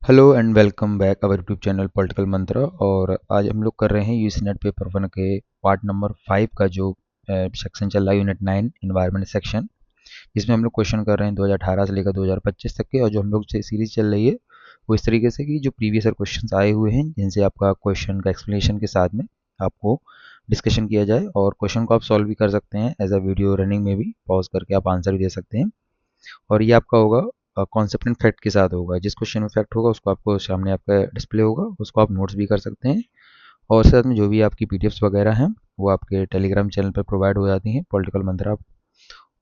Hello and welcome back our YouTube channel Political Mantra. और आज हम लोग कर रहे हैं यूसी नेट पेपर 1 के पार्ट नंबर 5 का जो सेक्शन चल रहा है, यूनिट 9 इन्वायरमेंट सेक्शन। इसमें हम लोग क्वेश्चन कर रहे हैं 2018 से लेकर 2025 तक के। और जो हम लोग सीरीज चल रही है वो इस तरीके से कि जो प्रीवियस ईयर क्वेश्चन आए हुए हैं जिनसे आपका क्वेश्चन का एक्सप्लेनेशन के साथ में आपको डिस्कशन किया जाए, और क्वेश्चन को आप सॉल्व भी कर सकते हैं एज अ वीडियो रनिंग में भी पॉज करके आप आंसर भी दे सकते हैं। और ये आपका होगा कॉन्सेप्ट एंड फैक्ट के साथ होगा। जिस क्वेश्चन में फैक्ट होगा उसको आपको सामने आपका डिस्प्ले होगा, उसको आप नोट्स भी कर सकते हैं। और साथ में जो भी आपकी पीडीएफ्स वगैरह हैं वो आपके टेलीग्राम चैनल पर प्रोवाइड हो जाती हैं, पॉलिटिकल मंत्रा।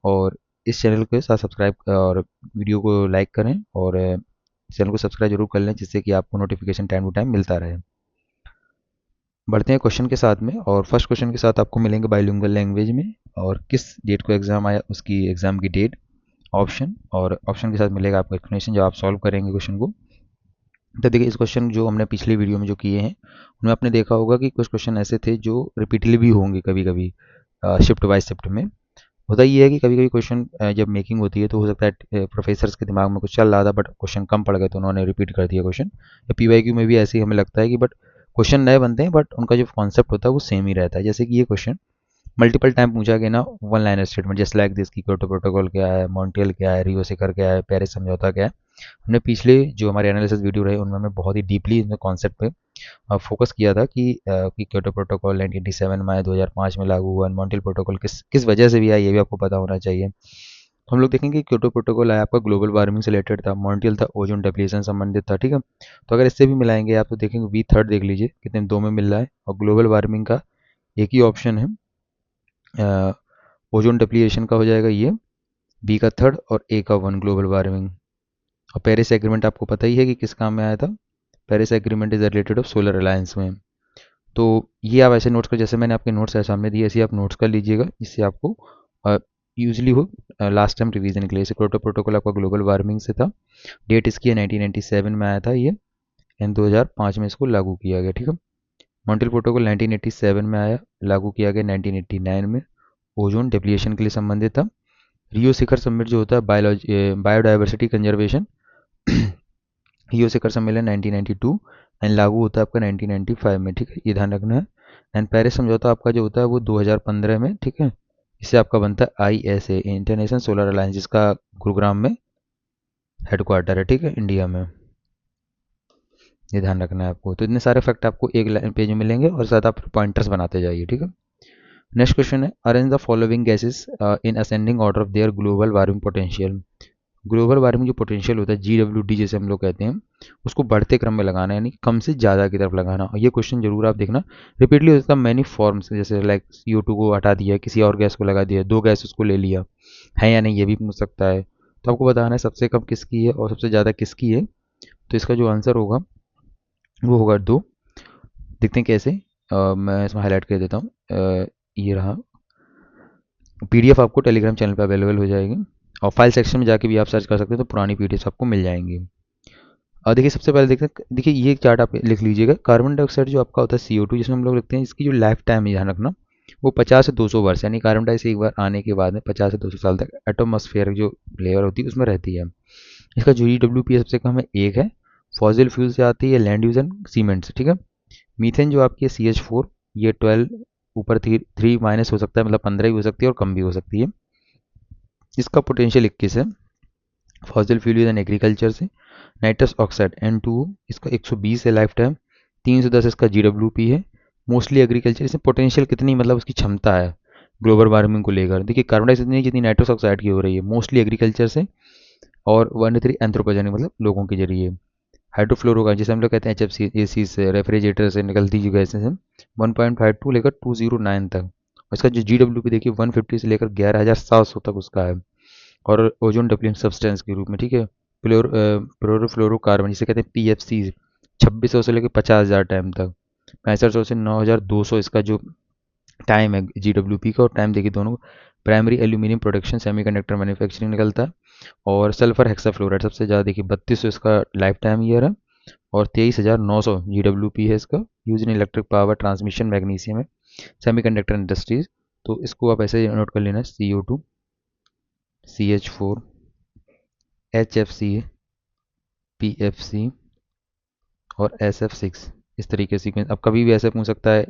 और इस चैनल के साथ सब्सक्राइब और वीडियो को लाइक करें, और चैनल को सब्सक्राइब जरूर कर लें जिससे कि आपको नोटिफिकेशन टाइम टू टाइम मिलता रहे। बढ़ते हैं क्वेश्चन के साथ में। और फर्स्ट क्वेश्चन के साथ आपको मिलेंगे बाइलिंगुअल लैंग्वेज में, और किस डेट को एग्जाम आया उसकी एग्जाम की डेट, ऑप्शन, और ऑप्शन के साथ मिलेगा आपको एक्सप्लेनेशन जब आप सॉल्व करेंगे क्वेश्चन को। तो देखिए, इस क्वेश्चन जो हमने पिछली वीडियो में जो किए हैं उनमें आपने देखा होगा कि कुछ क्वेश्चन ऐसे थे जो रिपीटली भी होंगे कभी कभी शिफ्ट बाय शिफ्ट में। होता ये है कि कभी कभी क्वेश्चन जब मेकिंग होती है तो हो सकता है प्रोफेसर्स के दिमाग में कुछ चल रहा था बट क्वेश्चन कम पड़ गए तो उन्होंने रिपीट कर दिया क्वेश्चन। या पीवाईक्यू में भी ऐसे ही हमें लगता है कि बट क्वेश्चन नए बनते हैं बट उनका जो कॉन्सेप्ट होता है वो सेम ही रहता है। जैसे कि ये क्वेश्चन मल्टीपल टाइम पूछा गया ना, one liner statement just like this, की क्योटो प्रोटोकॉल क्या है, मॉन्ट्रियल क्या है, रियो शिखर क्या है, पेरिस समझौता क्या है। हमने पिछले जो हमारे एनालिसिस वीडियो रहे उनमें हमने बहुत ही डीपली इन कॉन्सेप्ट पे फोकस किया था कि क्योटो प्रोटोकॉल 1987 में आया, 2005 में लागू हुआ, मॉन्ट्रियल प्रोटोकॉल किस किस वजह से भी आया ये भी आपको पता होना चाहिए। तो हम लोग देखेंगे कि क्योटो प्रोटोकॉल आया आपका ग्लोबल वार्मिंग से रिलेटेड था, मॉन्ट्रियल था ओजोन डिप्लीशन संबंधित था, ठीक है। तो अगर इससे भी मिलाएंगे आप तो देखेंगे वी थर्ड देख लीजिए कितने दो में मिल रहा है, और ग्लोबल वार्मिंग का एक ही ऑप्शन है, ओजोन डिप्लीशन का हो जाएगा ये, बी का थर्ड, और ए का वन ग्लोबल वार्मिंग। और पेरिस एग्रीमेंट आपको पता ही है कि किस काम में आया था। Paris agreement is related of solar alliance में। तो ये आप ऐसे नोट्स कर, जैसे मैंने आपके नोट्स सामने दिए ऐसे आप नोट्स कर लीजिएगा, इससे आपको यूजली हो लास्ट टाइम रिवीजन के लिए। जैसे क्योटो प्रोटोकॉल आपका ग्लोबल वार्मिंग से था, डेट इसकी है 1997 में आया था ये, एंड 2005 में इसको लागू किया गया, ठीक है। मॉन्ट्रियल प्रोटोकॉल 1987 में आया, लागू किया गया 1989 में, ओजोन डिप्लीशन के लिए संबंधित था। रियो शिखर समिट जो होता है बायोडाइवर्सिटी कंजर्वेशन, रियो शिखर सम्मेलन 1992 एंड लागू होता है आपका 1995 में, ठीक है, ये ध्यान रखना है। एंड पेरिस समझौता आपका जो होता है वो 2015 में, ठीक है। इससे आपका बनता है ISA, इंटरनेशनल सोलर अलायंस, जिसका गुरुग्राम में हेडक्वार्टर है, ठीक है, इंडिया में। ये ध्यान रखना है आपको। तो इतने सारे फैक्ट आपको एक पेज में मिलेंगे और साथ आप पॉइंटर्स बनाते जाइए, ठीक है। नेक्स्ट क्वेश्चन है, arrange the following gases in ascending order of their global warming potential. Global warming जो पोटेंशियल होता है GWD जैसे हम लोग कहते हैं, उसको बढ़ते क्रम में लगाना है, यानी कम से ज़्यादा की तरफ लगाना। और ये क्वेश्चन जरूर आप देखना, रिपीटली होता है मैनी फॉर्म्स, जैसे लाइक CO2 को हटा दिया, किसी और गैस को लगा दिया, दो गैस उसको ले लिया है या नहीं, ये भी पूछ सकता है। तो आपको बताना है सबसे कम किसकी है और सबसे ज़्यादा किसकी है। तो इसका जो आंसर होगा वो होगा दो। देखते हैं कैसे। मैं इसमें हाईलाइट कर देता हूँ। ये रहा, PDF आपको टेलीग्राम चैनल पर अवेलेबल हो जाएगी, और फाइल सेक्शन में जाके भी आप सर्च कर सकते हैं तो पुरानी PDF आपको मिल जाएंगी। और देखिए सबसे पहले देखते हैं, देखिए ये चार्ट आप लिख लीजिएगा। कार्बन डाइऑक्साइड जो आपका होता है CO2 जिसमें हम लोग लिखते हैं, इसकी जो लाइफ टाइम है ध्यान रखना, वो 50 से 200 वर्ष, यानी कार्बन डाइऑक्साइड एक बार आने के बाद में 50 से 200 साल तक एटमॉस्फेयर जो लेयर होती है उसमें रहती है। इसका जो GWP सबसे कम है एक है, फॉसिल फ्यूल से आती है, लैंड यूज एंड सीमेंट से, ठीक है। मीथेन जो आपकी है CH4, ये 12 ऊपर 3 माइनस हो सकता है, मतलब 15 भी हो सकती है और कम भी हो सकती है। इसका पोटेंशियल 21 है, फॉसिल फ्यूल एंड एग्रीकल्चर से। नाइट्रस ऑक्साइड N2O, इसका 120 है लाइफ टाइम, 310 इसका GWP है, मोस्टली एग्रीकल्चर। इसमें पोटेंशियल कितनी, मतलब उसकी क्षमता है ग्लोबल वार्मिंग को लेकर, देखिए कार्बन डाइऑक्साइड इतनी जितनी नाइट्रस ऑक्साइड की हो रही है, मोस्टली एग्रीकल्चर से, और 1 3 एंथ्रोपोजेनिक मतलब लोगों के जरिए। हाइड्रोफ्लोरोकार्बन जिसे हम लोग कहते हैं HFC, AC से, रेफ्रिजरेटर से निकलती जो गैसेज हैं, 1.52 लेकर 209 तक। और इसका जो GWP देखिए 150 से लेकर 11,700 तक उसका है, और ओजोन डिप्लीशन सब्सटेंस के रूप में, ठीक है। क्लोरोफ्लोरोकार्बन जिसे कहते हैं PFC, 2600 से लेकर 50,000 टाइम तक, 6500 से 9,200 इसका जो टाइम है GWP का। और टाइम देखिए दोनों, primary aluminium production semiconductor manufacturing निकलता है, और सल्फर हेक्साफ्लोराइड सबसे ज़्यादा देखिए 3200 इसका लाइफ टाइम ईयर है, और 23,900 GWP है इसका। Use in electric power transmission magnesium है, सेमीकंडक्टर इंडस्ट्रीज। तो इसको आप ऐसे नोट कर लेना, CO2, CH4, HFC, PFC, और SF6, इस तरीके से सीक्वेंस। अब कभी भी ऐसे पूछ सकता है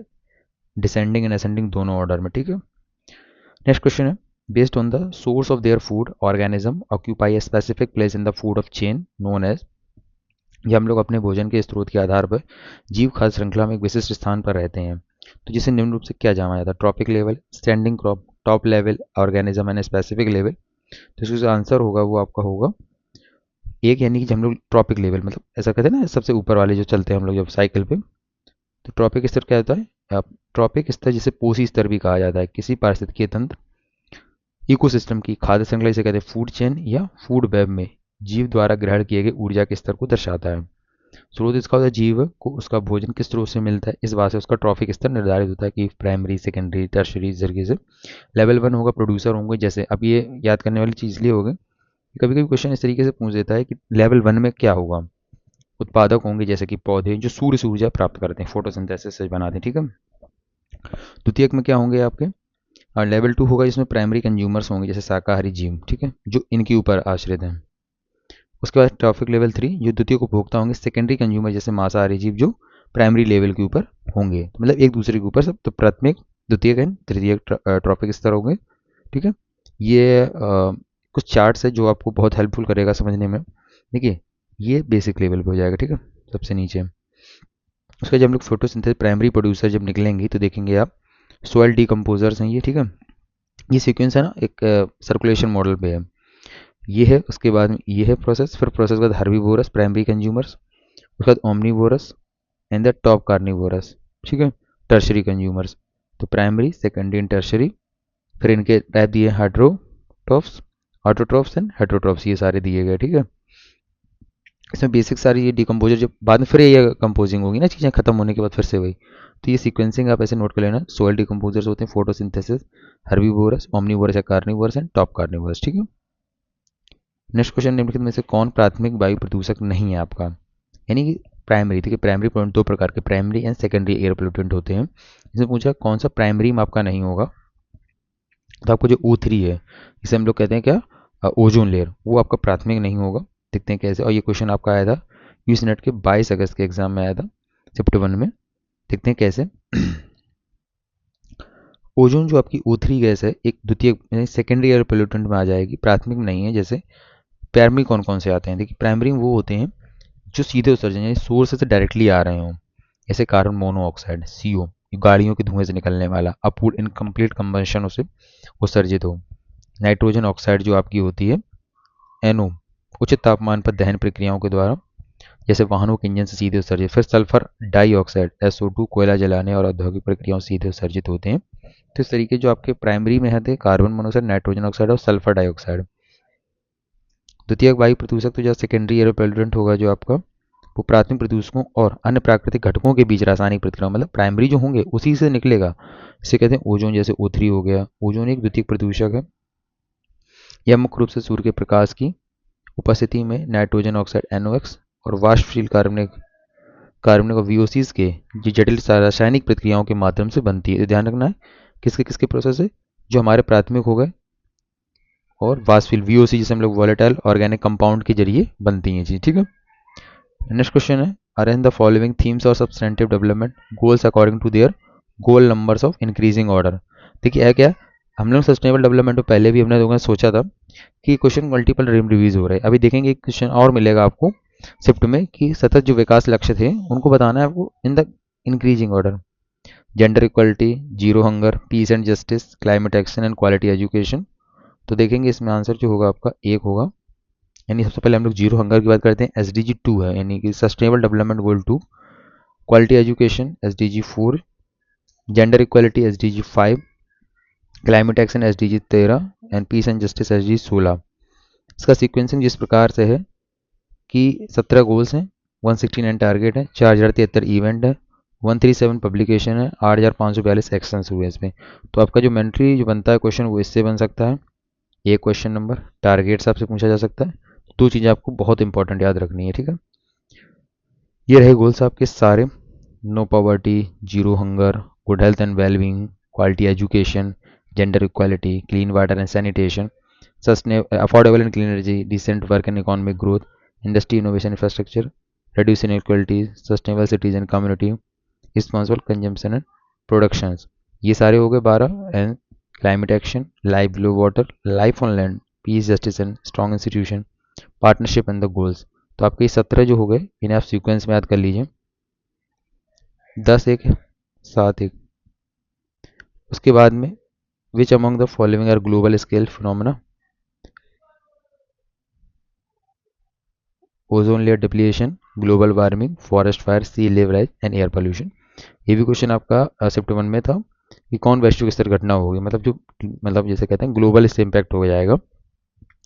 डिसेंडिंग एंड असेंडिंग दोनों ऑर्डर में, ठीक है। नेक्स्ट क्वेश्चन है, based on the source of their food organism occupy a specific place in the food of chain known as. ये हम लोग अपने भोजन के स्रोत के आधार पर जीव खाद्य श्रृंखला में एक विशिष्ट स्थान पर रहते हैं, तो जिसे निम्न रूप से क्या जाना जाता है, trophic level, standing crop, top level organism and specific level. तो इसका जो आंसर होगा वो आपका होगा एक, यानी कि जब हम लोग ट्रॉपिक लेवल मतलब ऐसा कहते हैं ना, सबसे ऊपर वाले जो चलते हैं हम लोग जब साइकिल पे, तो ट्रॉपिक स्तर क्या होता है, आप ट्रॉपिक स्तर जिसे पोषी स्तर भी कहा जाता है, किसी पारिस्थितिकीय तंत्र इकोसिस्टम की खाद्य श्रृंखला इसे कहते हैं फूड चेन या फूड वेब में जीव द्वारा ग्रहण किए गए ऊर्जा के स्तर को दर्शाता है। स्रोत इसका होता है जीव को उसका भोजन किस स्रोत से मिलता है, इस बात से उसका ट्रॉफिक स्तर निर्धारित होता है कि प्राइमरी, सेकेंडरी, टर्शरी, इस तरीके से। लेवल 1 होगा प्रोड्यूसर होंगे, जैसे अब ये याद करने वाली चीज़ लिए होगी, कभी कभी क्वेश्चन इस तरीके से पूछ देता है कि लेवल 1 में क्या होगा, उत्पादक होंगे जैसे कि पौधे जो सूर्य से ऊर्जा प्राप्त करते हैं, फोटोसिंथेसिस से बनाते हैं, ठीक है। द्वितीयक में क्या होंगे आपके, और लेवल 2 होगा जिसमें प्राइमरी कंज्यूमर्स होंगे जैसे शाकाहारी जीव, ठीक है, जो इनके ऊपर आश्रित हैं। उसके बाद ट्रॉफिक लेवल 3 जो द्वितीय उपभोक्ता होंगे, सेकेंडरी कंज्यूमर जैसे मांसाहारी जीव जो प्राइमरी लेवल के ऊपर होंगे, तो मतलब एक दूसरे के ऊपर सब, तो प्राथमिक, द्वितीयक एंड तृतीयक ट्रॉफिक स्तर होंगे, ठीक है। ये कुछ चार्ट्स है जो आपको बहुत हेल्पफुल करेगा समझने में। देखिए ये बेसिक लेवल पे हो जाएगा, ठीक है, सबसे नीचे। उसका जब हम लोग फोटोसिंथेसिस प्राइमरी प्रोड्यूसर जब निकलेंगे तो देखेंगे आप सॉइल डिकम्पोजर्स हैं ये, ठीक है। ये सीक्वेंस है ना एक सर्कुलेशन मॉडल पे है, ये है, उसके बाद में ये है प्रोसेस, फिर प्रोसेस के बाद हर्बीवोरस प्राइमरी कंज्यूमर्स, उसके बाद omnivorous and the top carnivorous, ठीक है, टर्शरी कंज्यूमर्स। तो प्राइमरी, सेकेंडरी एंड टर्शरी, फिर इनके टाइप दिए हाइड्रोट्रॉफ्स, ऑटोट्रॉफ्स एंड हेटरोट्रॉफ्स, ये सारे दिए गए, ठीक है। इसमें बेसिक सारी ये डिकम्पोजर जब बाद में फिर ये कंपोजिंग होगी ना चीज़ें खत्म होने के बाद फिर से वही, तो ये सीक्वेंसिंग आप ऐसे नोट कर लेना, सोयल डिकम्पोजर्स होते हैं, फोटोसिंथेसिस, हर्बीवोरस, ओमनीवोरस या कार्निवोरस एंड टॉप कार्निवोरस, ठीक है। नेक्स्ट क्वेश्चन, निम्नलिखित में से कौन प्राथमिक वायु प्रदूषक नहीं है आपका, यानी कि प्राइमरी, देखिए प्राइमरी पॉइंट दो प्रकार के, primary and secondary air pollutant होते हैं। इसमें पूछा कौन सा प्राइमरी में आपका नहीं होगा, तो आपको जो O3 है, इसे हम लोग कहते हैं क्या, ओजोन लेयर, वो आपका प्राथमिक नहीं होगा। देखते हैं कैसे, और ये क्वेश्चन आपका आया था यूसीनेट के 22 अगस्त के एग्जाम में आया था, शिफ्ट 1 में। देखते हैं कैसे। ओजोन जो आपकी O3 गैस है एक द्वितीय सेकेंडरी एयर पोल्यूटेंट में आ जाएगी, प्राथमिक नहीं है। जैसे प्राइमरी कौन कौन से आते हैं, देखिए प्राइमरी वो होते हैं जो सीधे उत्सर्जन यानी सोर्स से डायरेक्टली आ रहे हों, जैसे कार्बन मोनोऑक्साइड CO, गाड़ियों के धुएं से निकलने वाला अपूर्ण इनकम्प्लीट कंबंशन उसे उत्सर्जित हो। नाइट्रोजन ऑक्साइड जो आपकी होती है NO, उचित तापमान पर दहन प्रक्रियाओं के द्वारा जैसे वाहनों के इंजन से सीधे उत्सर्जित। फिर सल्फर डाइऑक्साइड SO2 कोयला जलाने और औद्योगिक प्रक्रियाओं से सीधे उत्सर्जित होते हैं। तो इस तरीके जो आपके प्राइमरी में है कार्बन मोनोऑक्साइड, नाइट्रोजन ऑक्साइड और सल्फर डाइऑक्साइड। द्वितीयक वायु प्रदूषक तो जो सेकेंडरी एयर पोल्यूटेंट होगा जो आपका, वो प्राथमिक प्रदूषकों और अन्य प्राकृतिक घटकों के बीच रासायनिक प्रतिक्रिया, मतलब प्राइमरी जो होंगे उसी से निकलेगा। इसे कहते हैं ओजोन, जैसे O3 हो गया, ओजोन एक द्वितीयक प्रदूषक है। यह मुख्य रूप से सूर्य के प्रकाश की उपस्थिति में नाइट्रोजन ऑक्साइड NOx और वाष्पशील कार्बनिक कार्बनिक और VOCs के जटिल रासायनिक प्रतिक्रियाओं के माध्यम से बनती है। तो ध्यान रखना है किसके किसके प्रोसेस है, जो हमारे प्राथमिक हो गए और वाष्पशील VOC जिसे हम लोग वॉलेटाइल ऑर्गेनिक कंपाउंड के जरिए बनती हैं चीज, ठीक है। नेक्स्ट क्वेश्चन है, arrange the following themes of substantive development goals according to their goal numbers of increasing order. देखिए है क्या, हम लोग सस्टेनेबल डेवलपमेंट तो पहले भी हमने लोगों ने सोचा था कि क्वेश्चन मल्टीपल रिव्यूज हो रहे हैं। अभी देखेंगे एक क्वेश्चन और मिलेगा आपको शिफ्ट में कि सतत जो विकास लक्ष्य थे उनको बताना है आपको in the increasing order. Gender equality, zero hunger, peace and justice, climate action and quality education. तो देखेंगे इसमें आंसर जो होगा आपका एक होगा, यानी सबसे पहले हम लोग जीरो हंगर की बात करते हैं, SDG 2 है यानी कि sustainable development goal 2, quality education SDG 4, gender equality SDG 5, climate action SDG 13 and peace and justice SDG 16। इसका सीक्वेंसिंग जिस प्रकार से है कि 17 गोल्स हैं, 169 टारगेट है, 4073 इवेंट है, 137 पब्लिकेशन है, 8542 एक्शंस हुए इसमें। तो आपका जो मेंटली जो बनता है क्वेश्चन वो इससे बन सकता है, एक क्वेश्चन नंबर टारगेट से आपसे पूछा जा सकता है। दो चीज़ें आपको बहुत इंपॉर्टेंट याद रखनी है, ठीक है। ये रहे गोल्स आपके सारे, no poverty, zero hunger, good health and wellbeing, quality education, gender equality, clean water and sanitation, affordable and clean energy, decent work and economic growth, industry innovation infrastructure, reduce inequality, sustainable cities and community, responsible consumption and productions। ये सारे हो गए 12। And climate action, life below water, life on land, piece justice and strong institution, partnership and the goals. तो आपके 17 जो हो गए इन्हें आप सीक्वेंस में याद कर लीजिए। 10 एक, 7 एक। उसके बाद में which among the following are global scale phenomena? Ozone layer depletion, global warming, forest fire, sea level rise and air pollution. ये भी क्वेश्चन आपका शिफ्ट 1 में था कि कौन वैश्विक स्तर घटना होगी, मतलब जो मतलब जैसे कहते हैं ग्लोबल इससे इम्पैक्ट हो जाएगा।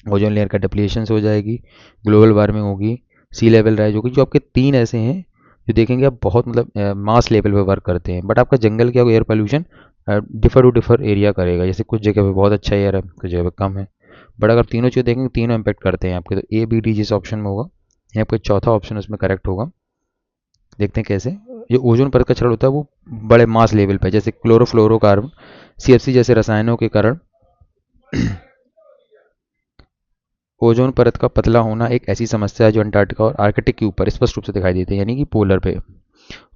ओजोन लेयर का डिप्लीशन हो जाएगी, ग्लोबल वार्मिंग होगी, सी लेवल राइज होगी। जो आपके तीन ऐसे हैं जो देखेंगे आप बहुत मतलब मास लेवल पे वर्क करते हैं। बट आपका जंगल क्या होगा, air pollution differ to differ area करेगा। जैसे कुछ जगह पे बहुत अच्छा एयर है, कुछ जगह पे कम है। बट अगर तीनों चीज़ देखेंगे तीनों इम्पैक्ट करते हैं आपके। तो ए बी डी जिस ऑप्शन में होगा, यहाँ आपका चौथा ऑप्शन उसमें करेक्ट होगा। देखते हैं कैसे। जो ओजोन परत का क्षरण होता है वो बड़े मास लेवल पे, जैसे क्लोरोफ्लोरोकार्बन, सीएफसी जैसे रसायनों के कारण ओजोन परत का पतला होना एक ऐसी समस्या है जो अंटार्कटिका और आर्कटिक के ऊपर स्पष्ट रूप से दिखाई देती है, यानी कि पोलर पे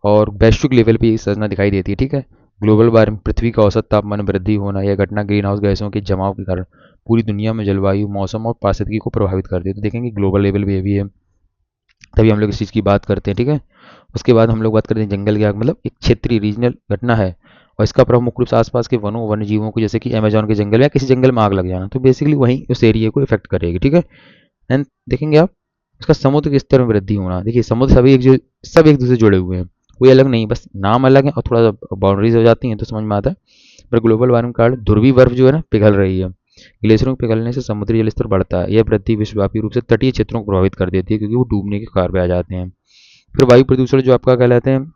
और वैश्विक लेवल पे ये संरचना दिखाई देती है। ठीक है। ग्लोबल वार्मिंग, पृथ्वी का औसत तापमान में वृद्धि होना, यह घटना ग्रीन हाउस गैसों के जमाव के कारण पूरी दुनिया में जलवायु, मौसम और पारिस्थितिकी को प्रभावित करती है। तो देखेंगे ग्लोबल लेवल पे ये भी है, तभी हम लोग इस चीज़ की बात करते हैं। ठीक है। उसके बाद हम लोग बात करते हैं जंगल की आग, मतलब एक क्षेत्रीय रीजनल घटना है और इसका प्रभाव मुख्य रूप से आसपास के वनों वन्य जीवों को, जैसे कि अमेजोन के जंगल या किसी जंगल में आग लग जाना, तो बेसिकली वहीं उस एरिया को इफेक्ट करेगी। ठीक है। एंड देखेंगे आप उसका समुद्र के स्तर में वृद्धि होना। देखिए समुद्र सब एक दूसरे से जुड़े हुए हैं, कोई अलग नहीं, बस नाम अलग है और थोड़ा सा बाउंड्रीज हो जाती हैं तो समझ में आता है। पर ग्लोबल वार्मिंग के कारण ध्रुवीय बर्फ जो है ना पिघल रही है। ग्लेशियरों के पिघलने से समुद्री जल स्तर बढ़ता है। यह वृद्धि विश्वव्यापी रूप से तटीय क्षेत्रों को प्रभावित कर देती है क्योंकि वो डूबने के कगार पे आ जाते हैं। फिर वायु प्रदूषण जो आपका कहलाते हैं,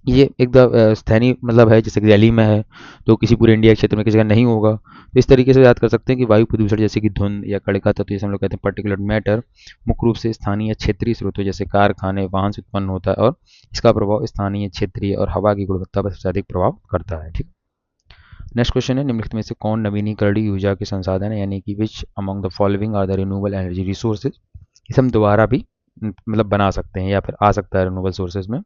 ये एकदम स्थानीय मतलब है, जैसे कि दिल्ली में है तो किसी पूरे इंडिया क्षेत्र में किसी जगह नहीं होगा। तो इस तरीके से याद कर सकते हैं कि वायु प्रदूषण जैसे कि धुंध या कणिका तत्व, जैसे हम लोग कहते हैं पर्टिकुलर मैटर, मुख्य रूप से स्थानीय या क्षेत्रीय स्रोतों जैसे कारखाने, वाहन से उत्पन्न होता है और इसका प्रभाव स्थानीय, क्षेत्रीय और हवा की गुणवत्ता पर सबसे अधिक प्रभाव करता है। ठीक। नेक्स्ट क्वेश्चन है, निम्नलिखित में से कौन नवीनीकरणीय ऊर्जा के संसाधन है, यानी कि which among the following are the renewable energy resources. इसे हम दोबारा भी मतलब बना सकते हैं या फिर आ सकता है रिन्यूएबल सोर्सेज में।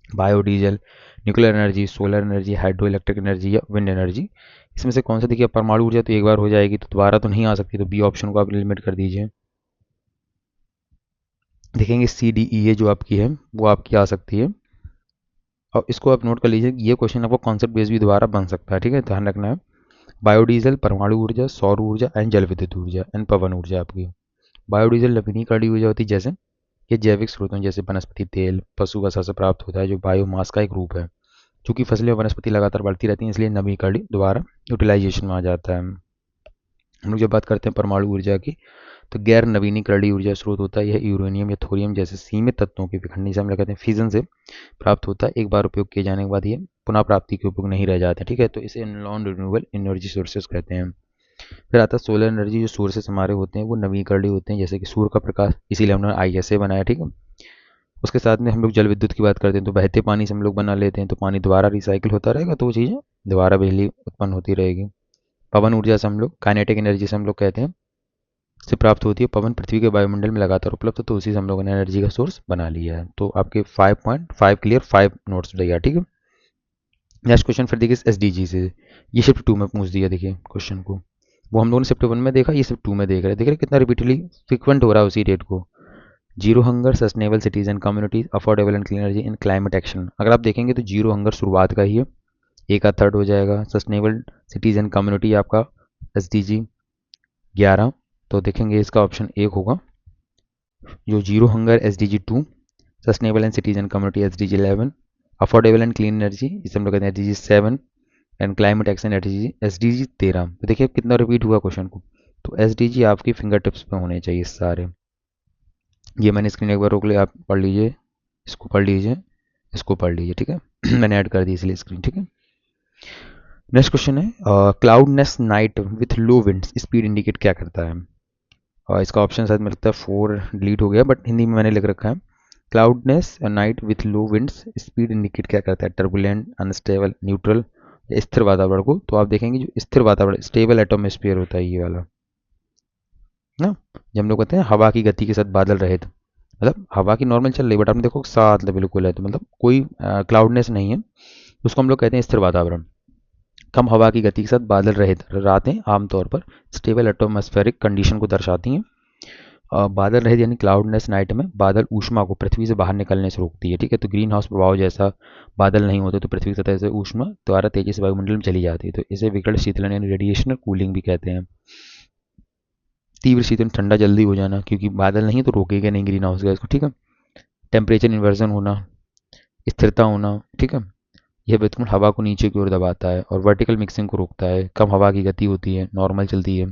Biodiesel, nuclear energy, solar energy, hydro electric energy या विंड एनर्जी। इसमें से कौन सा? देखिए परमाणु ऊर्जा तो एक बार हो जाएगी तो दोबारा तो नहीं आ सकती, तो बी ऑप्शन को आप लिमिट कर दीजिए। देखेंगे सी डी ई ए जो आपकी है वो आपकी आ सकती है। और इसको आप नोट कर लीजिए, ये क्वेश्चन आपको कॉन्सेप्ट बेस भी दोबारा बन सकता है। ठीक है, ध्यान रखना है। बायोडीजल, परमाणु ऊर्जा, सौर ऊर्जा एंड जल विद्युत ऊर्जा एंड पवन ऊर्जा आपकी। बायोडीजल नवीनीकरणीय ऊर्जा होती है, जैसे ये जैविक स्रोतों जैसे वनस्पति तेल, पशु वसा से प्राप्त होता है, जो बायोमास का एक रूप है। चूंकि फसलें और वनस्पति लगातार बढ़ती रहती हैं इसलिए नवीकरणीय दोबारा यूटिलाइजेशन में आ जाता है। हम लोग जब बात करते हैं परमाणु ऊर्जा की, तो गैर नवीनीकरणीय ऊर्जा स्रोत होता है। यह यूरेनियम या थोरियम जैसे सीमित तत्वों के विखंडन से हम लोग कहते हैं फिजन से प्राप्त होता है। एक बार उपयोग किए जाने के बाद ये पुनः प्राप्ति के उपयोग नहीं रह जाता। ठीक है, तो इसे नॉन रिन्यूएबल एनर्जी सोर्सेज कहते हैं। फिर आता है सोलर एनर्जी। जो सोर्सेस हमारे होते हैं वो नवीकरणीय होते हैं, जैसे कि सूर्य का प्रकाश, इसीलिए हमने ISA बनाया। ठीक है। उसके साथ में हम लोग जल विद्युत की बात करते हैं तो बहते पानी से हम लोग बना लेते हैं, तो पानी दोबारा रिसाइकिल होता रहेगा तो वो चीज़ें दोबारा बिजली उत्पन्न होती रहेगी। पवन ऊर्जा से हम लोग काइनेटिक एनर्जी से हम लोग कहते हैं से प्राप्त होती है। पवन पृथ्वी के वायुमंडल में लगातार उपलब्ध है, तो उसी से हम लोगों ने एनर्जी का सोर्स बना लिया है। तो आपके 5.5 क्लियर, 5 नोट्स दिया। ठीक है। नेक्स्ट क्वेश्चन फिर देखिए SDG से, ये शिफ्ट 2 में पूछ दिया। देखिए क्वेश्चन को, वो हम लोगों ने शिफ्ट 1 में देखा, ये शिफ्ट 2 में देख रहे हैं। देख रहे हैं कितना रिपीटली फ्रिक्वेंट हो रहा है उसी डेट को। Zero hunger, sustainable cities and communities, affordable and clean energy in climate action. अगर आप देखेंगे तो जीरो हंगर शुरुआत का ही है, एक का थर्ड हो जाएगा। सस्टेनेबल सिटीज एंड कम्युनिटी आपका SDG 11, तो देखेंगे इसका ऑप्शन एक होगा। जो zero hunger SDG 2, sustainable and cities and community SDG 11, affordable and clean energy इसे हम लोग कहते हैं SDG 7 and climate action SDG 13। तो देखिए कितना रिपीट हुआ क्वेश्चन को। तो SDG आपकी फिंगर टिप्स पे होने चाहिए सारे। ये मैंने स्क्रीन एक बार रोक लिया, आप पढ़ लीजिए, इसको पढ़ लीजिए, इसको पढ़ लीजिए। ठीक है। मैंने ऐड कर दी इसलिए स्क्रीन। ठीक है। नेक्स्ट क्वेश्चन है, cloudness night with low winds speed indicate क्या करता है? इसका ऑप्शन शायद मेरे लगता है 4 डिलीट हो गया, बट हिंदी में मैंने लिख रखा है। Cloudness night with low winds speed indicate क्या करता है? टर्बुलेंट, अनस्टेबल, न्यूट्रल या स्थिर वातावरण को। तो आप देखेंगे जो स्थिर वातावरण, स्टेबल एटमॉस्फेयर होता है ये वाला ना, जब हम लोग कहते हैं हवा की गति के साथ बादल रहित, मतलब हवा की नॉर्मल चल रही है बट आपने देखो साथ बिल्कुल है, तो मतलब कोई क्लाउडनेस नहीं है, उसको हम लोग कहते हैं स्थिर वातावरण। कम हवा की गति के साथ बादल रहित रातें आमतौर पर स्टेबल एटमॉस्फेरिक कंडीशन को दर्शाती हैं। बादल रहित यानी क्लाउडनेस नाइट में बादल ऊष्मा को पृथ्वी से बाहर निकलने से रोकती है। ठीक है, तो ग्रीन हाउस प्रभाव जैसा बादल नहीं होते तो पृथ्वी की सतह से ऊष्मा द्वारा तेजी से वायुमंडल में चली जाती है, तो इसे विकर्ण शीतलन यानी रेडिएशनल कूलिंग भी कहते हैं। तीव्र शीतलन ठंडा जल्दी हो जाना, क्योंकि बादल नहीं तो रोकेगा नहीं ग्रीन हाउस गैस को। ठीक है, टेम्परेचर इन्वर्जन होना, स्थिरता होना। ठीक है, यह बिल्कुल हवा को नीचे की ओर दबाता है और वर्टिकल मिक्सिंग को रोकता है। कम हवा की गति होती है, नॉर्मल चलती है।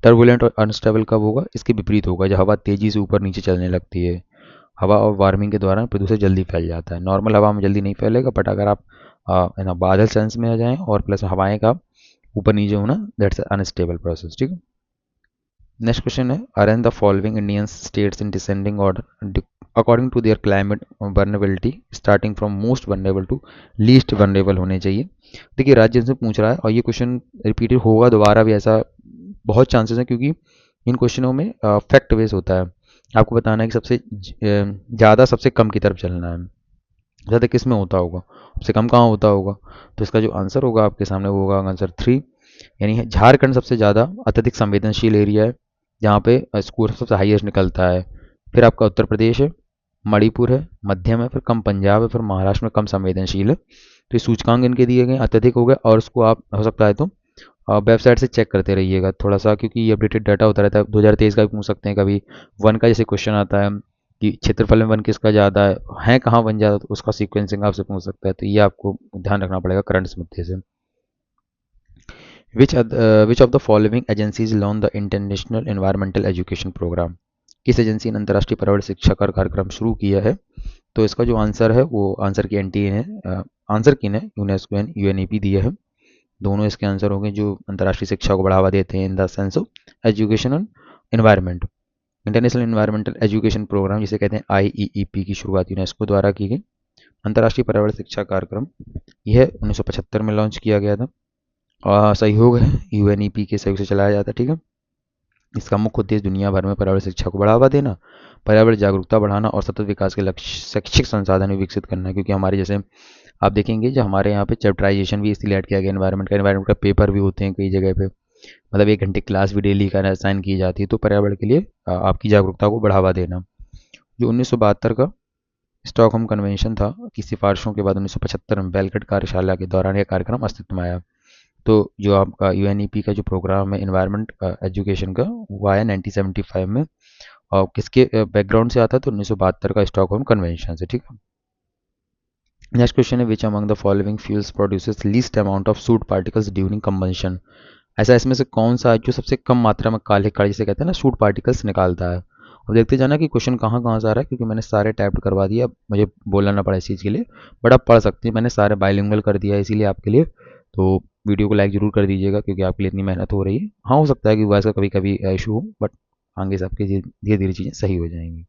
टर्बुलेंट और अनस्टेबल कब होगा, इसके विपरीत होगा जब हवा तेजी से ऊपर नीचे चलने लगती है। हवा और वार्मिंग के दौरान प्रदूषण जल्दी फैल जाता है। नॉर्मल हवा में जल्दी नहीं फैलेगा, बट अगर आप है ना बादल सेंस में आ जाएं और प्लस हवाएं का ऊपर नीचे होना, दैट्स अनस्टेबल प्रोसेस। ठीक है, नेक्स्ट क्वेश्चन है, arrange the following Indian states in descending order according to their climate vulnerability starting from most vulnerable to least vulnerable होने चाहिए। देखिए राज्य से पूछ रहा है और ये क्वेश्चन रिपीटेड होगा दोबारा भी, ऐसा बहुत चांसेस है, क्योंकि इन क्वेश्चनों में फैक्ट बेस होता है। आपको बताना है कि सबसे ज़्यादा सबसे कम की तरफ चलना है। ज़्यादा किस में होता होगा, सबसे कम कहाँ होता होगा, तो इसका जो आंसर होगा आपके सामने वो होगा आंसर 3, यानी झारखंड सबसे ज़्यादा अत्यधिक संवेदनशील एरिया है जहाँ पे स्कोर सबसे हाईएस्ट निकलता है। फिर आपका उत्तर प्रदेश है, मणिपुर है, मध्यम है, फिर कम पंजाब है, फिर महाराष्ट्र में कम संवेदनशील है। तो ये सूचकांक इनके दिए गए अत्यधिक हो गए, और उसको आप हो सकता है तो वेबसाइट से चेक करते रहिएगा थोड़ा सा, क्योंकि ये अपडेटेड डाटा होता रहता है। 2023 का भी पूछ सकते हैं कभी, वन का जैसे क्वेश्चन आता है कि क्षेत्रफल में वन किसका ज़्यादा है कहाँ वन ज़्यादा, तो उसका सीक्वेंसिंग आपसे पूछ सकता है, तो ये आपको ध्यान रखना पड़ेगा करंट मुद्दे से। Which of the following agencies launch the international environmental education programme, किस एजेंसी ने अंतर्राष्ट्रीय पर्यावरण शिक्षा का कार्यक्रम शुरू किया है, तो इसका जो आंसर है वो आंसर की एन टी ने आंसर की ने यूनेस्को एंड यूएनईपी दिया है। दोनों इसके आंसर होंगे जो अंतर्राष्ट्रीय शिक्षा को बढ़ावा देते हैं in the sense of education and environment. International environmental education programme जिसे कहते हैं आईईईपी की शुरुआत यूनेस्को द्वारा की गई। अंतर्राष्ट्रीय पर्यावरण शिक्षा कार्यक्रम यह 1975 में लॉन्च किया गया था। सहयोग है यूएनईपी के सहयोग से चलाया जाता है। ठीक है, इसका मुख्य उद्देश्य दुनिया भर में पर्यावरण शिक्षा को बढ़ावा देना, पर्यावरण जागरूकता बढ़ाना और सतत विकास के लक्ष्य शैक्षिक संसाधन भी विकसित करना है। क्योंकि हमारे जैसे आप देखेंगे जो हमारे यहाँ पे चैप्टराइजेशन भी इसलिए ऐड किया गया एनवायरनमेंट का पेपर भी होते हैं कई जगह पे, मतलब 1 घंटे क्लास भी डेली का असाइन की जाती है, तो पर्यावरण के लिए आपकी जागरूकता को बढ़ावा देना। जो 1972 का स्टॉकहोम कन्वेंशन था की सिफारिशों के बाद 1975 में बेलगेट कार्यशाला के दौरान यह कार्यक्रम अस्तित्व में आया। तो जो आपका यूएनईपी का जो प्रोग्राम है इन्वायरमेंट एजुकेशन का, वो आया 1975 में, और किसके बैकग्राउंड से आता है तो 1972 का स्टॉकहोम कन्वेंशन से। ठीक है, नेक्स्ट क्वेश्चन है, विच among the following fuels produces least amount of suit particles during combustion, ऐसा इसमें से कौन सा है जो सबसे कम मात्रा में काले काले जिसे कहते हैं ना सूट पार्टिकल्स निकालता है। और देखते जाना कि क्वेश्चन कहाँ कहाँ से आ रहा है, क्योंकि मैंने सारे टाइप करवा दिए, अब मुझे बोलना ना पड़ा इस चीज़ के लिए, बट आप पढ़ सकते हैं, मैंने सारे बाइलिंगुअल कर दिया है इसीलिए आपके लिए। तो वीडियो को लाइक जरूर कर दीजिएगा क्योंकि आपके लिए इतनी मेहनत हो रही है। हाँ, हो सकता है कि वॉइस का कभी कभी इशू हो, बट आगे से आपकी धीरे धीरे चीज़ें सही हो जाएंगी।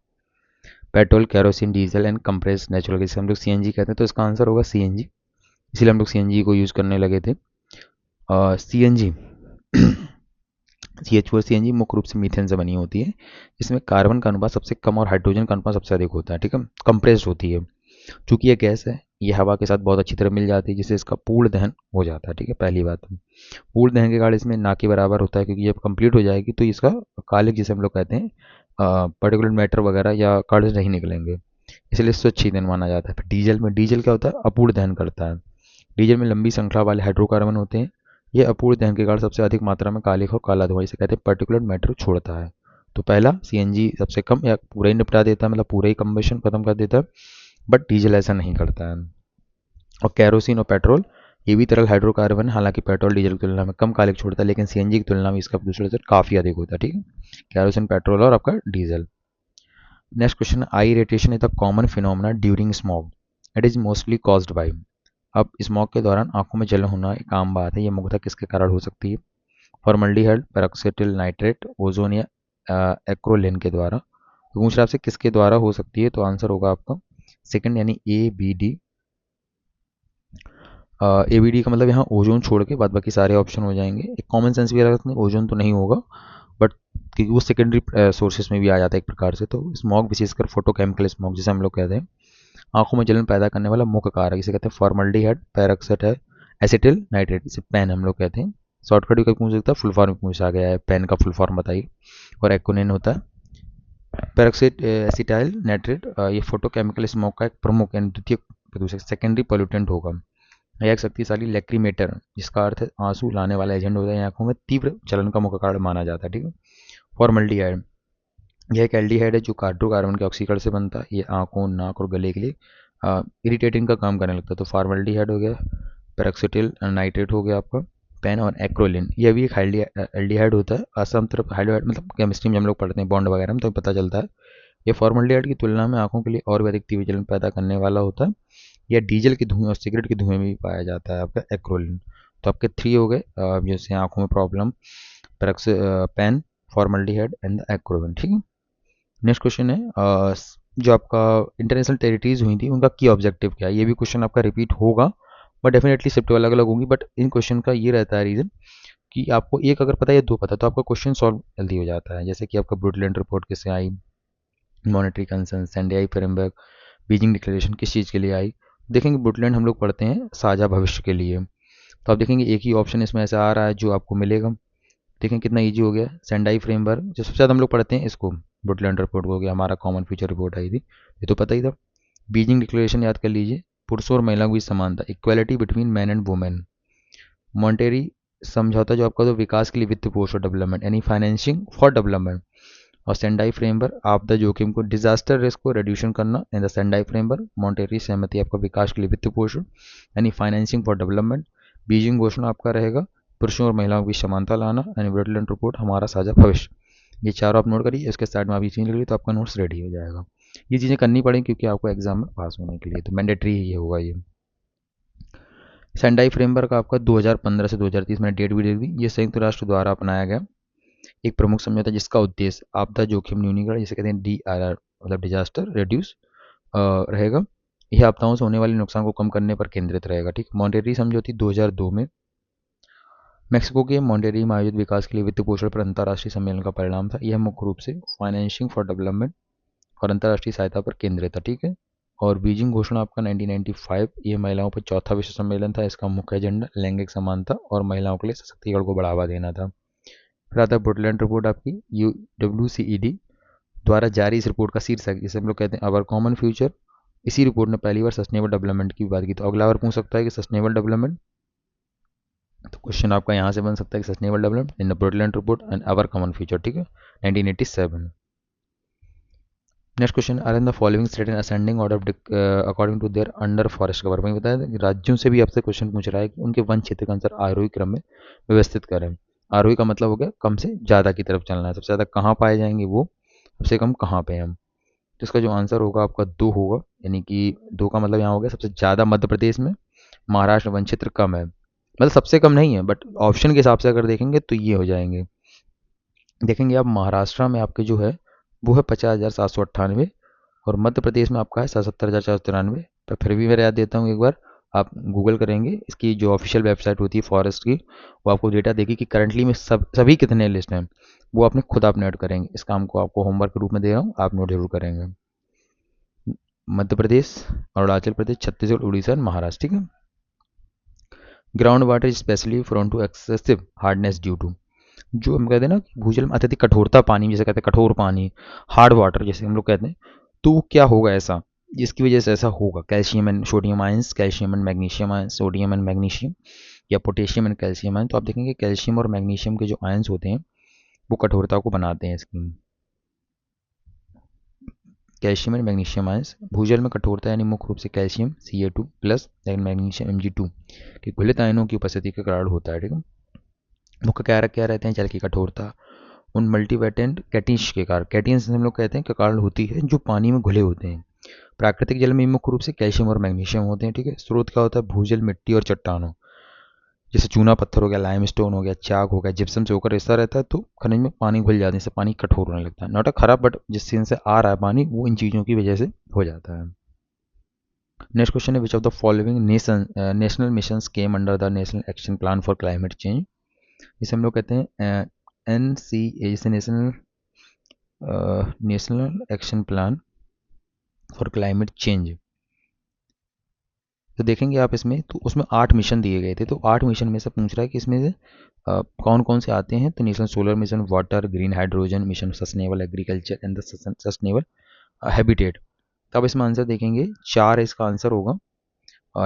Petrol, kerosene, diesel and compress natural gas हम लोग सीएनजी कहते हैं, तो इसका आंसर होगा सीएनजी। इसीलिए हम लोग सीएनजी को यूज़ करने लगे थे। सीएनजी CH4 सीएनजी मुख्य रूप से मीथेन से बनी होती है, जिसमें कार्बन का अनुपात सबसे कम और हाइड्रोजन का अनुपात सबसे अधिक होता है। ठीक है, कंप्रेस्ड होती है। चूंकि ये गैस है, ये हवा के साथ बहुत अच्छी तरह मिल जाती है, जिससे इसका पूर्ण दहन हो जाता है। ठीक है, पहली बात। पूर्ण दहन के कारण इसमें ना के बराबर होता है, क्योंकि जब कंप्लीट हो जाएगी तो इसका कालिक जिसे हम लोग कहते हैं पर्टिकुलर मैटर वगैरह या कण नहीं निकलेंगे, इसलिए स्वच्छ ईंधन माना जाता है। फिर डीजल क्या होता है, अपूर्ण दहन करता है। डीजल में लंबी श्रृंखला वाले हाइड्रोकार्बन होते हैं, ये अपूर्ण दहन के कारण सबसे अधिक मात्रा में कालिक और काला धुआं इसे कहते हैं पर्टिकुलर मैटर छोड़ता है। तो पहला सीएनजी सबसे कम या पूरा ही निपटा देता है, मतलब पूरा ही कंबशन खत्म कर देता है, बट डीजल ऐसा नहीं करता है। और कैरोसिन और पेट्रोल ये भी तरल हाइड्रोकार्बन है, हालांकि पेट्रोल डीजल की तुलना में कम कालिक छोड़ता है, लेकिन सीएनजी की तुलना में इसका प्रदूषण स्तर काफी अधिक होता है। ठीक है, कैरोसिन, पेट्रोल और आपका diesel. Next question, I irritation is the common phenomena during smog, it is mostly caused by, अब स्मॉग के दौरान आंखों में जलन होना एक आम बात है, ये मुख्यतः किसके कारण हो सकती है, फॉर्मल्डिहाइड, पेरोक्सिटिल नाइट्रेट, ओजोन या एक्रोलिन के द्वारा। तो पूछ रहा है आपसे किसके द्वारा हो सकती है, तो आंसर होगा आपका सेकंड यानी A B D. A B D का मतलब यहाँ ओजोन छोड़ के बाद बाकी सारे ऑप्शन हो जाएंगे। एक कॉमन सेंस भी लगा सकते हैं, ओजोन तो नहीं होगा, बट क्योंकि वो सेकेंडरी सोर्सेज में भी आ जाता है एक प्रकार से। तो स्मॉग विशेषकर फोटोकेमिकल स्मॉग जिसे हम लोग कहते हैं, आंखों में जलन पैदा करने वाला मुख्य कारक इसे कहते हैं फॉर्मल्डिहाइड पेरोक्साइड है, एसिटिल नाइट्रेट, इसे पैन हम लोग कहते हैं। शॉर्टकट भी कभी पूछ सकता है, फुल फॉर्म पूछा गया है, पैन का फुल फॉर्म बताइए। और एक्रोनिन होता है पेरोक्साइड एसिटाइल नाइट्रेट। ये फोटोकेमिकल स्मोक का एक प्रमुख यानी द्वितीय प्रदूषक सेकेंडरी पोल्यूटेंट होगा। यह एक शक्तिशाली लैक्रीमेटर जिसका अर्थ है आंसू लाने वाला एजेंट होता है, आंखों में तीव्र चलन का मुख्य कारण माना जाता है। ठीक है। फॉर्मल्डिहाइड यह एक एल्डिहाइड है जो हाइड्रोकार्बन के ऑक्सीकरण से बनता है। ये आंखों, नाक और गले के लिए इरिटेटिंग का काम करने लगता है। तो फॉर्मल्डिहाइड हो गया, पेरोक्सिटिल नाइट्रेट हो गया आपका, पेन और एक्रोलिन यह भी एक एल्डिहाइड होता है। असम तरफ हाइड्रोहाइड मतलब केमिस्ट्री में हम लोग पढ़ते हैं बॉन्ड वगैरह में तो पता चलता है। ये फॉर्मल्डिहाइड की तुलना में आंखों के लिए और भी अधिक तीव्र जलन पैदा करने वाला होता है। यह डीजल के धुएं और सिगरेट के धुएं में भी पाया जाता है आपका एक्रोलिन। तो आपके 3 हो गए, जैसे आंखों में problem, pain, formaldehyde and acrolein. ठीक है। नेक्स्ट क्वेश्चन है जो आपका इंटरनेशनल टेरिटरीज हुई थी उनका की ऑब्जेक्टिव क्या है। ये भी क्वेश्चन आपका रिपीट होगा बट डेफिनेटली शिफ्ट अलग अलग होंगी। बट इन क्वेश्चन का ये रहता है रीजन कि आपको एक अगर पता है या दो पता है तो आपका क्वेश्चन सॉल्व जल्दी हो जाता है। जैसे कि आपका ब्रुटलैंड रिपोर्ट किससे आई, monetary concern, Sendai framework, Beijing declaration किस चीज़ के लिए आई। देखेंगे ब्रुटलैंड हम लोग पढ़ते हैं साझा भविष्य के लिए। तो आप देखेंगे एक ही ऑप्शन इसमें ऐसा आ रहा है जो आपको मिलेगा। देखें कितना इजी हो गया। सेंडाई फ्रेमवर्क जो सबसे ज़्यादा हम लोग पढ़ते हैं इसको, ब्रुटलैंड रिपोर्ट को हो गया, हमारा कॉमन फ्यूचर रिपोर्ट आई थी, ये तो पता ही था। बीजिंग डिक्लेरेशन याद कर लीजिए, पुरुषों और महिलाओं की समानता, equality between man and women. Monterey समझौता जो आपका तो विकास के लिए वित्त पोषण डेवलपमेंट यानी फाइनेंसिंग फॉर डेवलपमेंट। और सेंडाई फ्रेमवर्क आपदा जोखिम को, डिजास्टर रिस्क को रिड्यूशन करना in the Sendai framework. Monterey सहमति आपका विकास के लिए वित्त पोषण यानी फाइनेंसिंग फॉर डेवलपमेंट। बीजिंग घोषणा आपका रहेगा पुरुषों और महिलाओं की समानता लाना यानी ब्रुटलैंड रिपोर्ट हमारा साझा भविष्य। ये चारों आप नोट करिए, इसके साइड में आप ये चीज़ लिख लीजिए तो आपका नोट्स रेडी हो जाएगा। ये चीज़ें करनी पड़ेंगी क्योंकि आपको एग्जाम में पास होने के लिए तो मैंडेटरी ही ये होगा। ये सेंडाई फ्रेमवर्क आपका 2015 से 2030 में डेट भी दे दी। ये संयुक्त राष्ट्र द्वारा अपनाया गया एक प्रमुख समझौता जिसका उद्देश्य आपदा जोखिम न्यूनीकरण जिसे कहते हैं DRR मतलब डिजास्टर रिड्यूस रहेगा। यह आपदाओं से होने वाले नुकसान को कम करने पर केंद्रित रहेगा। ठीक। मॉन्टेरी समझौती 2002 में मेक्सिको के मॉन्टेरी में आयोजित विकास के लिए वित्त पोषण पर अंतर्राष्ट्रीय सम्मेलन का परिणाम था। यह मुख्य रूप से फाइनेंसिंग फॉर डेवलपमेंट और अंतर्राष्ट्रीय सहायता पर केंद्रित था। ठीक है। और बीजिंग घोषणा आपका 1995, ये महिलाओं पर चौथा विश्व सम्मेलन था। इसका मुख्य एजेंडा लैंगिक समानता और महिलाओं के लिए सशक्तिकरण को बढ़ावा देना था। फिर आता है ब्रुटलैंड रिपोर्ट आपकी WCED द्वारा जारी। इस रिपोर्ट का शीर्षक जिसे हम लोग कहते हैं अवर कॉमन फ्यूचर। इसी रिपोर्ट ने पहली बार सस्टेनेबल डेवलपमेंट की बात की। तो अगला बार पूछ सकता है कि सस्टेनेबल डेवलपमेंट, तो क्वेश्चन आपका यहाँ से बन सकता है कि sustainable development in the Brundtland report and our common future. ठीक है। 1987। Next question, are in the following state in ascending order according to their under forest cover. वही बताया कि राज्यों से भी आपसे क्वेश्चन पूछ रहा है कि उनके वन क्षेत्र के अनुसार आरोही क्रम में व्यवस्थित करें। आरोही का मतलब हो गया कम से ज़्यादा की तरफ चलना है, सबसे ज़्यादा कहाँ पाए जाएंगे वो, सबसे कम कहाँ पे हम। तो इसका जो आंसर होगा आपका 2 होगा, यानी कि 2 का मतलब यहाँ हो गया सबसे ज़्यादा मध्य प्रदेश में, महाराष्ट्र वन क्षेत्र कम है, मतलब सबसे कम नहीं है बट ऑप्शन के हिसाब से अगर देखेंगे तो ये हो जाएंगे। देखेंगे आप महाराष्ट्र में आपके जो है वो है 50,798 और मध्य प्रदेश में आपका है 77,493। पर फिर भी मैं याद देता हूँ एक बार, आप गूगल करेंगे इसकी जो ऑफिशियल वेबसाइट होती है फॉरेस्ट की, वो आपको डेटा देगी कि करंटली में सभी कितने लिस्ट हैं, वो आपने खुद आप नोट करेंगे। इस काम को आपको होमवर्क के रूप में दे रहा हूँ, आप नोट जरूर करेंगे। मध्य प्रदेश, अरुणाचल प्रदेश, छत्तीसगढ़, उड़ीसा और महाराष्ट्र। ठीक है। Ground water specially prone to excessive hardness due to, जो हम कहते हैं ना भूजल में अत्यधिक कठोरता पानी, जैसे कहते हैं कठोर पानी, हार्ड वाटर जैसे हम लोग कहते हैं, तो वो क्या होगा ऐसा, जिसकी वजह से ऐसा होगा। Calcium and sodium ions, calcium and magnesium ions, sodium and magnesium या पोटेशियम एंड कैल्शियम आयन। तो आप देखेंगे कैल्शियम और मैग्नीशियम के जो आयंस होते हैं वो कठोरता को बनाते हैं इसकी। कैल्शियम एंड मैग्नीशियम आयंस भूजल में कठोरता यानी मुख्य रूप से calcium Ca2 plus and magnesium Mg2 के घुलित आयनों की उपस्थिति के कारण होता है। ठीक है। मुख्य कारक क्या रहते हैं जल की कठोरता, उन मल्टीवेटेंट कैटिन्स के कारण, कैटिन्स हम लोग कहते हैं के कारण होती है जो पानी में घुले होते हैं। प्राकृतिक जल में मुख्य रूप से कैल्शियम और मैग्नीशियम होते हैं। ठीक है। स्रोत क्या होता है, भूजल, मिट्टी और चट्टानों, जैसे चूना पत्थर हो गया, लाइमस्टोन हो गया, चाक हो गया, जिप्सम से होकर रिश्ता रहता है तो खनिज में पानी घुल जाने से पानी कठोर होने लगता है। नॉट अ खराब बट जिस सीन से आ रहा है पानी वो इन चीज़ों की वजह से हो जाता है। नेक्स्ट क्वेश्चन है विच of the following national mission came under the national action plan for climate change. इसे हम लोग कहते हैं NC जैसे national action plan for climate change. तो देखेंगे आप इसमें, तो उसमें 8 मिशन दिए गए थे, तो 8 मिशन में से पूछ रहा है कि इसमें से कौन कौन से आते हैं। तो national solar mission, water, green hydrogen mission, sustainable agriculture and the sustainable habitat. तो अब इसमें आंसर देखेंगे, 4 इसका आंसर होगा,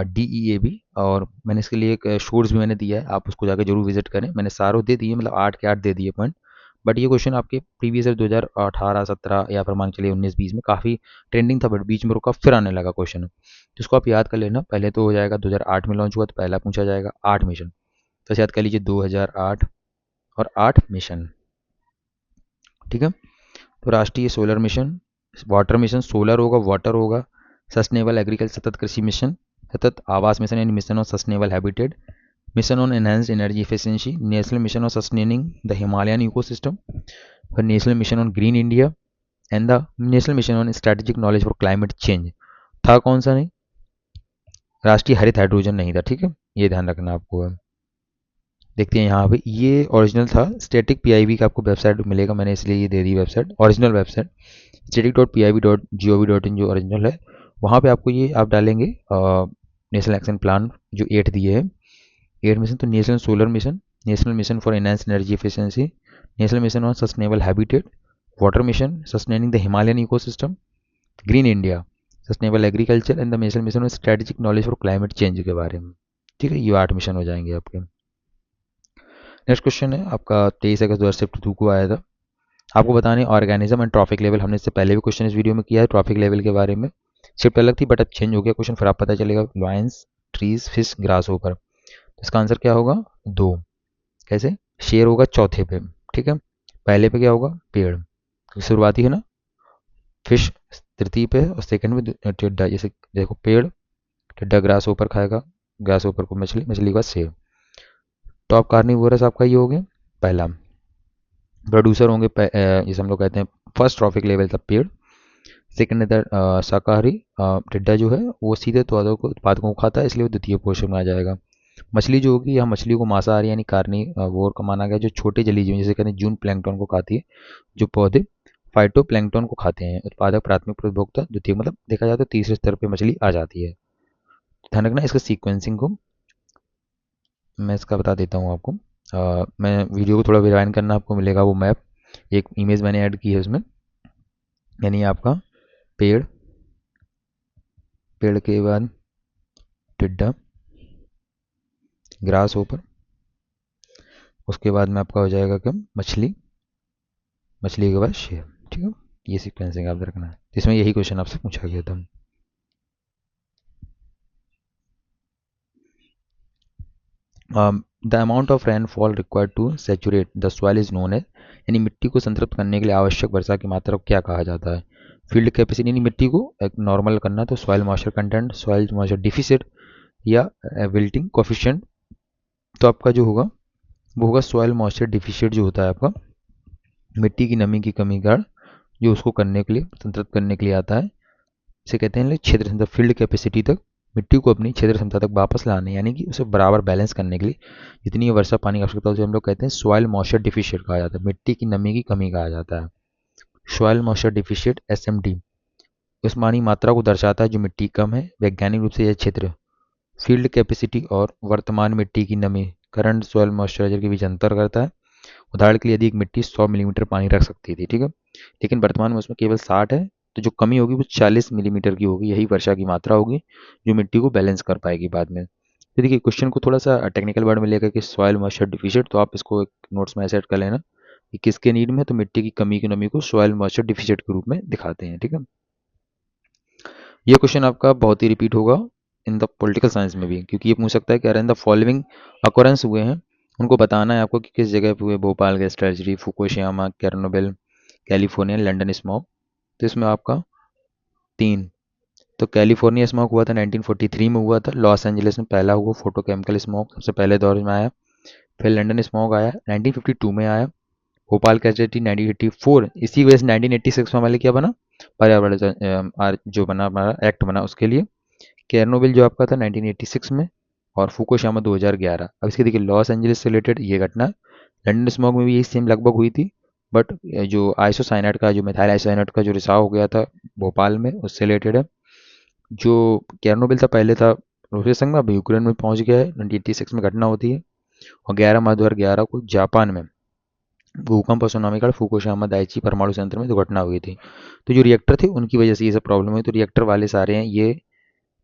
DEAB। और मैंने इसके लिए एक शोर्स भी मैंने दिया है, आप उसको जाकर जरूर विजिट करें। मैंने सारों दे दिए, मतलब 8 के 8 दे दिए पॉइंट। बट ये क्वेश्चन आपके प्रीवियस ईयर 2018-17 या फिर मान चलिए 19-20 में काफ़ी ट्रेंडिंग था, बट बीच में रुका, फिर आने लगा क्वेश्चन। तो इसको आप याद कर लेना। पहले तो हो जाएगा 2008 में लॉन्च हुआ, तो पहला पूछा जाएगा 8 मिशन, तो याद कर लीजिए 2008 और 8 मिशन। ठीक है। तो राष्ट्रीय solar mission, water mission, solar होगा, वाटर होगा, सस्टेनेबल एग्रीकल्चर सतत कृषि मिशन, सतत आवास मिशन यानी mission on sustainable habitat, mission on enhanced energy efficiency, national mission on sustaining the Himalayan ecosystem, फिर national mission on green India and the national mission on strategic knowledge for climate change. था कौन सा नहीं? राष्ट्रीय हरित hydrogen नहीं था। ठीक है, ये ध्यान रखना आपको। देखते हैं यहाँ पे, ये ओरिजिनल था स्टैटिक पीआईबी का, आपको वेबसाइट मिलेगा, मैंने इसलिए ये दे दी वेबसाइट, ओरिजिनल वेबसाइट static.pib.gov.in जो ओरिजिनल है। वहाँ पे आपको ये आप डालेंगे नेशनल एक्शन प्लान जो 8 दिए हैं, 8 मिशन। तो national solar mission, national mission for enhance energy efficiency, national mission on sustainable habitat, water mission sustaining the Himalayan ecosystem, green India, sustainable agriculture and the national mission on strategic knowledge for climate change के बारे में। ठीक है, ये 8 mission हो जाएंगे आपके। Next question है आपका 23 अगस्त 2022 को आया था। आपको बताने ऑर्गेनिज्म एंड ट्रॉफिक लेवल, हमने इससे पहले भी क्वेश्चन इस वीडियो में किया है ट्रॉफिक लेवल के बारे में। शिफ्ट अलग थी बट अब चेंज हो गया क्वेश्चन, फिर आप पता चलेगा लायंस, ट्रीज, फिश, ग्रास ऊपर। तो इसका आंसर क्या होगा? 2। कैसे? शेर होगा चौथे पे। ठीक है, पहले पे क्या होगा? पेड़, क्योंकि शुरुआती है ना। फिश तृतीय पे और सेकंड में टिड्डा। जैसे देखो पेड़, टिड्डा ग्रास ऊपर खाएगा, ग्रास ऊपर को मछली, मछली के बाद शेर। टॉप कार्निवोरस आपका ये हो गया पहला। प्रोड्यूसर होंगे जैसे हम लोग कहते हैं फर्स्ट ट्रॉफिक लेवल था पेड़। सेकंड इधर शाकाहारी, टिड्डा जो है वो सीधे उत्पादकों को खाता है, इसलिए वो द्वितीय पोषण में आ जाएगा। मछली जो होगी, यहाँ मछली को मांसाहारी यानी कार्निवोर का माना गया, जो छोटे जलीय जीव जैसे कहते हैं जून प्लैंकटन को खाती है, जो पौधे फाइटो प्लैंकटन को खाते हैं। उत्पादक प्राथमिक उपभोक्ता द्वितीय, मतलब देखा जाए तो तीसरे स्तर पे मछली आ जाती है। ध्यान रखना इसका सीक्वेंसिंग को, मैं इसका बता देता हूँ आपको। मैं वीडियो को थोड़ा रिवाइंड करना, आपको मिलेगा वो मैप, एक इमेज मैंने ऐड की है उसमें। यानी आपका पेड़, पेड़ के बाद टिड्डा, ग्रास ऊपर, उसके बाद में आपका हो जाएगा क्या? मछली, मछली के बाद शेर। ठीक है, ये सीक्वेंसिंग आप रखना है, इसमें यही क्वेश्चन आपसे पूछा गया था। The amount of rainfall required to saturate the soil is known as, यानी मिट्टी को संतृप्त करने के लिए आवश्यक वर्षा की मात्रा को क्या कहा जाता है? फील्ड कैपेसिटी, यानी मिट्टी को एक नॉर्मल करना, तो soil moisture content, soil moisture deficit या विल्टिंग कोफिशिएंट। तो आपका जो होगा वो होगा सॉइल मॉइस्चर डिफिशिएंट, जो होता है आपका मिट्टी की नमी की कमी का, जो उसको करने के लिए, संतृप्त करने के लिए आता है। इसे कहते हैं क्षेत्र क्षमता, फील्ड कैपेसिटी तक मिट्टी को अपनी क्षेत्र क्षमता तक वापस लाने, यानी कि उसे बराबर बैलेंस करने के लिए जितनी वर्षा पानी की आवश्यकता होती है, हम लोग कहते हैं सॉइल मॉइस्चर डिफिशिएंट कहा जाता है, मिट्टी की नमी की कमी कहा जाता है। सॉइल मॉइस्चर डिफिशिएंट SMD उस मानी मात्रा को दर्शाता है जो मिट्टी कम है। वैज्ञानिक रूप से यह क्षेत्र फील्ड कैपेसिटी और वर्तमान मिट्टी की नमी, करंट सॉइल मॉइस्चराइजर के बीच अंतर करता है। उदाहरण के लिए यदि एक मिट्टी 100 मिलीमीटर पानी रख सकती थी, ठीक है, लेकिन वर्तमान में उसमें केवल 60 है, तो जो कमी होगी वो 40 मिलीमीटर की होगी। यही वर्षा की मात्रा होगी जो मिट्टी को बैलेंस कर पाएगी बाद में। तो देखिए क्वेश्चन को थोड़ा सा टेक्निकल वर्ड में लेकर कि सॉइल मॉइस्चर डिफिशिएंट, तो आप इसको एक नोट्स में सेट कर लेना कि किसके नीड में, तो मिट्टी की कमी की नमी को सॉइल मॉइस्चर डिफिशिएंट के रूप में दिखाते हैं। ठीक है, ये क्वेश्चन आपका बहुत ही रिपीट होगा इन द पॉलिटिकल साइंस में भी, क्योंकि ये पूछ सकता है कि अरे इन द फॉलोइंग अकोरेंस हुए हैं, उनको बताना है आपको कि किस जगह पे हुए। Bhopal gas tragedy, Fukushima, Chernobyl, California, London smog. तो इसमें आपका 3, तो कैलिफोर्निया स्मॉग हुआ था 1943 में हुआ था, लॉस एंजलिस में पहला हुआ फोटोकेमिकल स्मॉग, सबसे पहले दौर में आया। फिर लंदन स्मॉग आया 1952 में आया। भोपाल कैजेटी 1984, इसी वजह से 1986 में हमारे क्या बना, पर्यावरण जो बना हमारा एक्ट बना उसके लिए। केरनोबिल जो आपका था 1986 में, और फुकुशियामा 2011। अब इसके देखिए लॉस एंजलिस से रिलेटेड ये घटना लंडन स्मॉग में भी यही सेम लगभग हुई थी, बट जो आइसोसाइनाइड का, जो मिथाइल आइसोसाइनाइड का जो रिसाव हो गया था भोपाल में, उससे रिलेटेड है। जो केरनोबिल था पहले था रूसी संघ में, अब यूक्रेन में पहुंच गया है। 1986 में घटना होती है। और 11 मार्च 2011 को जापान में भूकंप और सुनामी का फुकुशिमा दाइची परमाणु संयंत्र में दुर्घटना हुई थी। तो जो रिएक्टर थे उनकी वजह से ये सब प्रॉब्लम हुई। तो रिएक्टर वाले सारे हैं ये,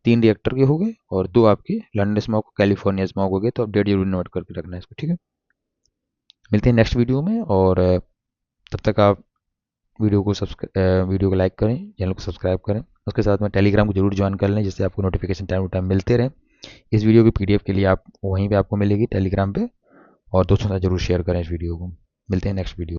3 रिएक्टर के हो गए और 2 आपके लंदन स्मॉग कैलिफोर्निया स्मॉग हो गए। तो अपडेट जरूर नोट करके रखना है इसको, ठीक है। मिलते हैं नेक्स्ट वीडियो में, और तब तक आप वीडियो को लाइक करें, चैनल को सब्सक्राइब करें। उसके साथ में टेलीग्राम को जरूर ज्वाइन कर लें, जिससे आपको नोटिफिकेशन टाइम टू टाइम मिलते रहें। इस वीडियो की पीडीएफ के लिए आप वहीं पे आपको मिलेगी टेलीग्राम पे, और दोस्तों के साथ जरूर शेयर करें इस वीडियो को। मिलते हैं नेक्स्ट वीडियो।